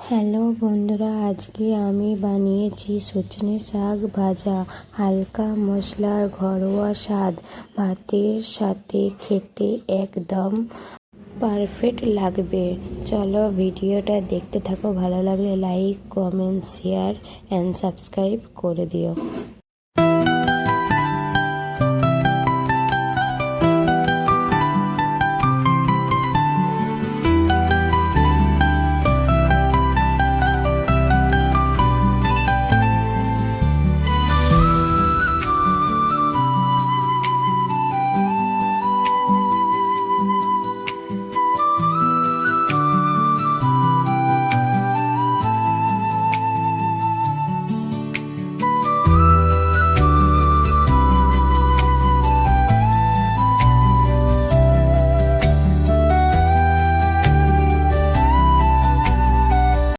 Hello বন্ধুরা, আজকে আমি বানিয়েছি সজনে শাক ভাজা। হালকা মশলার ঘরোয়া স্বাদ, ভাতের সাথে খেতে একদম পারফেক্ট লাগবে। চলো ভিডিওটা দেখতে থাকো, ভালো লাগলে like, comment, share and subscribe করে দিও।